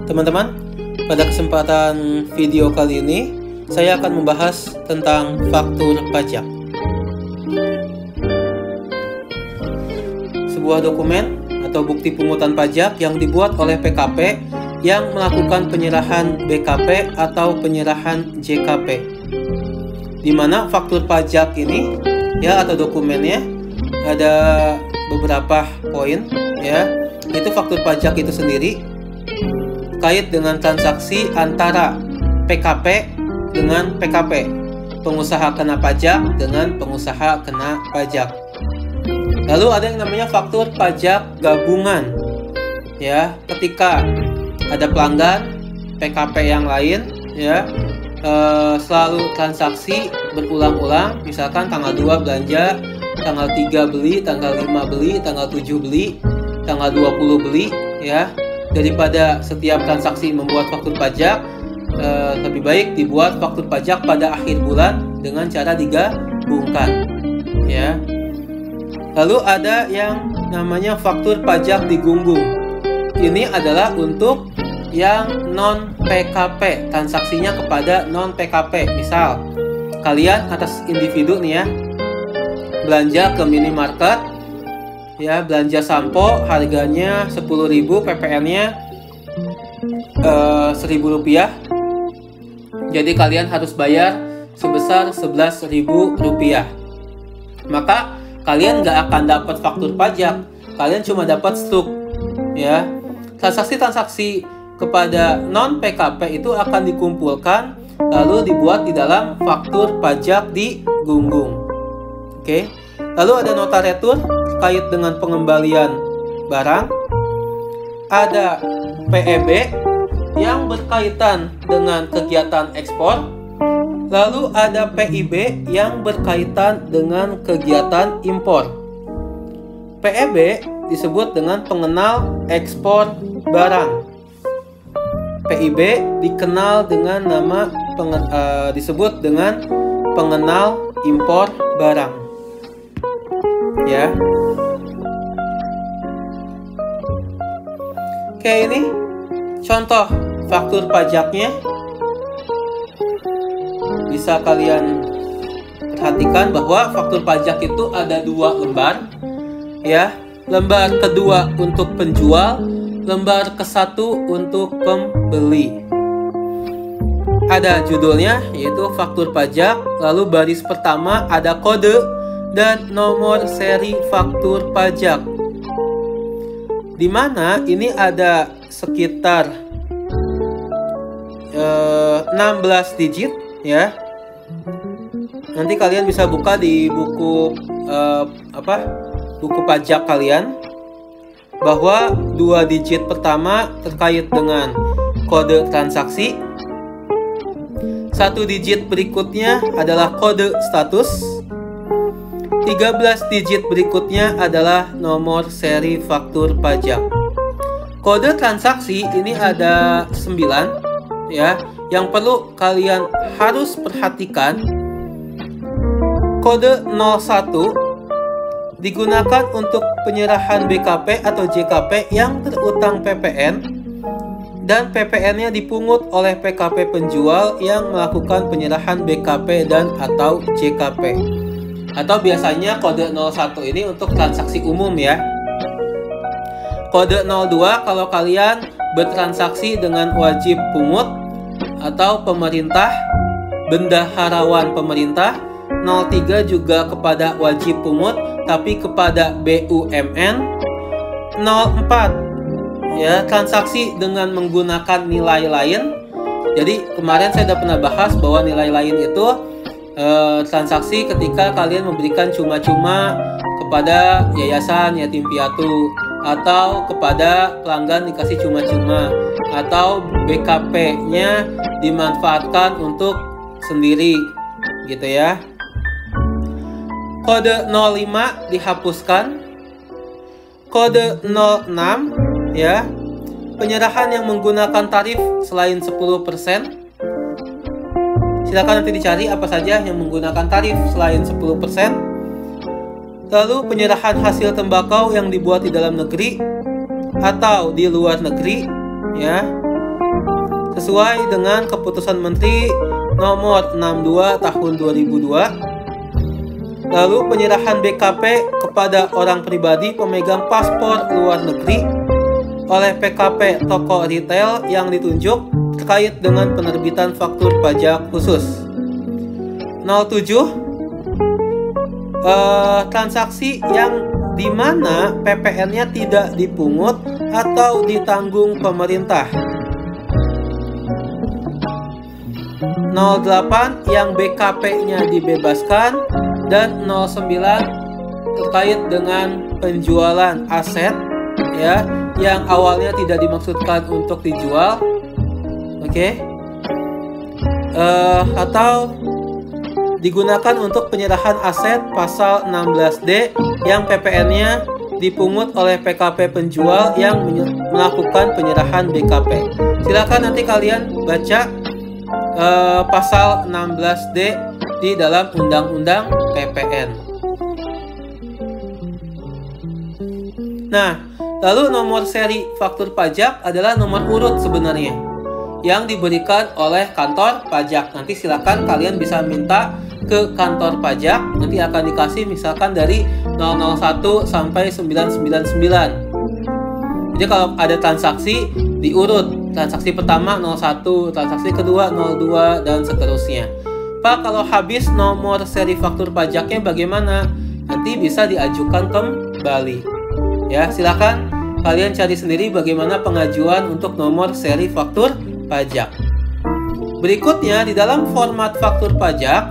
Teman-teman, pada kesempatan video kali ini saya akan membahas tentang faktur pajak. Sebuah dokumen atau bukti pungutan pajak yang dibuat oleh PKP yang melakukan penyerahan BKP atau penyerahan JKP. Di mana faktur pajak ini atau dokumennya ada beberapa poin Itu faktur pajak itu sendiri kait dengan transaksi antara PKP dengan PKP, pengusaha kena pajak dengan pengusaha kena pajak. Lalu ada yang namanya faktur pajak gabungan. Ketika ada pelanggan PKP yang lain selalu transaksi berulang-ulang, misalkan tanggal 2 belanja, tanggal 3 beli, tanggal 5 beli, tanggal 7 beli, tanggal 20 beli daripada setiap transaksi membuat faktur pajak, lebih baik dibuat faktur pajak pada akhir bulan dengan cara digabungkan. Lalu ada yang namanya faktur pajak digunggung. Ini adalah untuk yang non PKP, transaksinya kepada non PKP. Misal kalian atas individu belanja ke minimarket, belanja sampo harganya 10.000, PPN-nya Rp1.000. Jadi kalian harus bayar sebesar Rp11.000. Maka kalian nggak akan dapat faktur pajak, kalian cuma dapat struk. Transaksi-transaksi kepada non PKP itu akan dikumpulkan lalu dibuat di dalam faktur pajak digunggung. Lalu ada nota retur terkait dengan pengembalian barang. Ada PEB yang berkaitan dengan kegiatan ekspor. Lalu ada PIB yang berkaitan dengan kegiatan impor. PEB disebut dengan pengenal ekspor barang. PIB dikenal dengan nama disebut dengan pengenal impor barang. Ini contoh faktur pajaknya. Bisa kalian perhatikan bahwa faktur pajak itu ada 2 lembar. Lembar kedua untuk penjual, lembar ke-1 untuk pembeli. Ada judulnya yaitu faktur pajak, lalu baris pertama ada kode dan nomor seri faktur pajak. Di mana ini ada sekitar 16 digit Nanti kalian bisa buka di buku buku pajak kalian, bahwa 2 digit pertama terkait dengan kode transaksi, 1 digit berikutnya adalah kode status, 13 digit berikutnya adalah nomor seri faktur pajak. Kode transaksi ini ada 9 yang perlu kalian harus perhatikan. Kode 01 digunakan untuk penyerahan BKP atau JKP yang terutang PPN dan PPN-nya dipungut oleh PKP penjual yang melakukan penyerahan BKP dan atau JKP. Atau biasanya kode 01 ini untuk transaksi umum Kode 02 kalau kalian bertransaksi dengan wajib pungut atau pemerintah, bendaharawan pemerintah. 03 juga kepada wajib pungut tapi kepada BUMN. 04 transaksi dengan menggunakan nilai lain. Jadi kemarin saya sudah pernah bahas bahwa nilai lain itu transaksi ketika kalian memberikan cuma-cuma kepada yayasan yatim piatu, atau kepada pelanggan dikasih cuma-cuma, atau BKP-nya dimanfaatkan untuk sendiri Kode 05 dihapuskan. Kode 06 penyerahan yang menggunakan tarif selain 10%. Silakan nanti dicari apa saja yang menggunakan tarif selain 10%. Lalu penyerahan hasil tembakau yang dibuat di dalam negeri atau di luar negeri sesuai dengan Keputusan Menteri Nomor 62 Tahun 2002. Lalu penyerahan BKP kepada orang pribadi pemegang paspor luar negeri oleh PKP toko retail yang ditunjuk terkait dengan penerbitan faktur pajak khusus. 07. Transaksi yang dimana PPN-nya tidak dipungut atau ditanggung pemerintah. 08 yang BKP-nya dibebaskan, dan 09 terkait dengan penjualan aset ya yang awalnya tidak dimaksudkan untuk dijual, atau digunakan untuk penyerahan aset pasal 16D yang PPN-nya dipungut oleh PKP penjual yang melakukan penyerahan BKP. Silakan nanti kalian baca pasal 16D di dalam Undang-Undang PPN. Nah, lalu nomor seri faktur pajak adalah nomor urut sebenarnya yang diberikan oleh kantor pajak. Nanti silakan kalian bisa minta ke kantor pajak, nanti akan dikasih misalkan dari 001 sampai 999. Jadi kalau ada transaksi diurut, transaksi pertama 01, transaksi kedua 02, dan seterusnya. Pak, kalau habis nomor seri faktur pajaknya bagaimana? Nanti bisa diajukan kembali. Ya, silakan kalian cari sendiri bagaimana pengajuan untuk nomor seri faktur pajak. Berikutnya, di dalam format faktur pajak,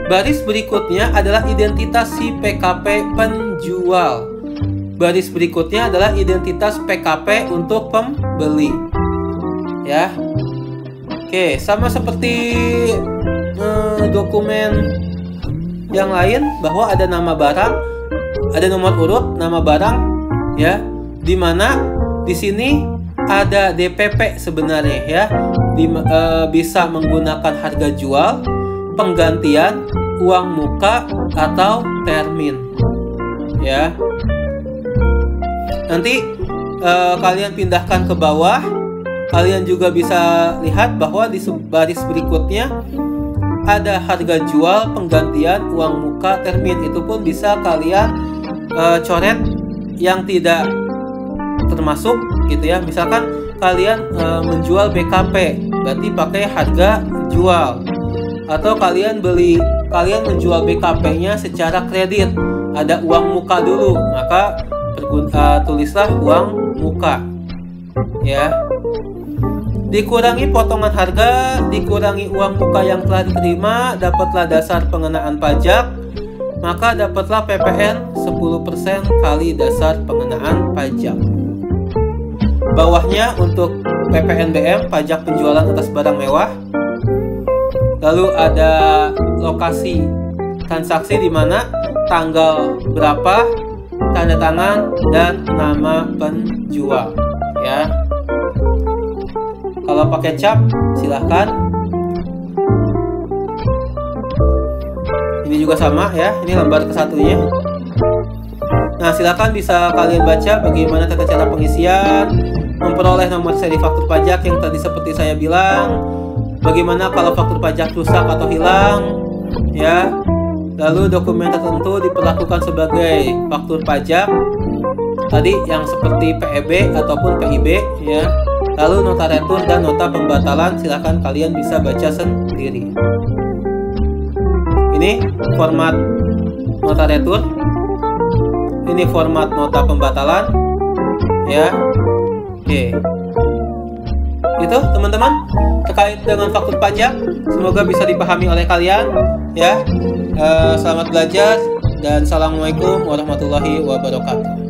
baris berikutnya adalah identitas si PKP penjual. Baris berikutnya adalah identitas PKP untuk pembeli. Ya. Oke, sama seperti dokumen yang lain bahwa ada nama barang, ada nomor urut, nama barang, ya. Di mana di sini ada DPP sebenarnya ya. Bisa menggunakan harga jual, penggantian, uang muka, atau termin. Ya. Nanti kalian pindahkan ke bawah, kalian juga bisa lihat bahwa di baris berikutnya ada harga jual, penggantian, uang muka, termin. Itu pun bisa kalian coret yang tidak termasuk gitu ya. Misalkan kalian menjual BKP, berarti pakai harga jual. Atau kalian menjual BKP-nya secara kredit, ada uang muka dulu, maka tulislah uang muka. Ya. Dikurangi potongan harga, dikurangi uang muka yang telah diterima, dapatlah dasar pengenaan pajak, maka dapatlah PPN 10% kali dasar pengenaan pajak. Bawahnya untuk PPNBM, pajak penjualan atas barang mewah. Lalu ada lokasi transaksi di mana tanggal berapa, tanda tangan, dan nama penjual. Ya. Kalau pakai cap, silahkan. Ini juga sama ya. Ini lembar kesatunya. Nah, silahkan bisa kalian baca bagaimana tata cara pengisian, memperoleh nomor seri faktur pajak yang tadi seperti saya bilang. Bagaimana kalau faktur pajak rusak atau hilang, ya. Lalu dokumen tertentu diperlakukan sebagai faktur pajak. Tadi yang seperti PEB ataupun PIB, ya. Lalu nota retur dan nota pembatalan, silahkan kalian bisa baca sendiri. Ini format nota retur, ini format nota pembatalan, ya. Oke. Itu teman-teman terkait dengan faktur pajak, semoga bisa dipahami oleh kalian, ya. Selamat belajar dan assalamualaikum warahmatullahi wabarakatuh.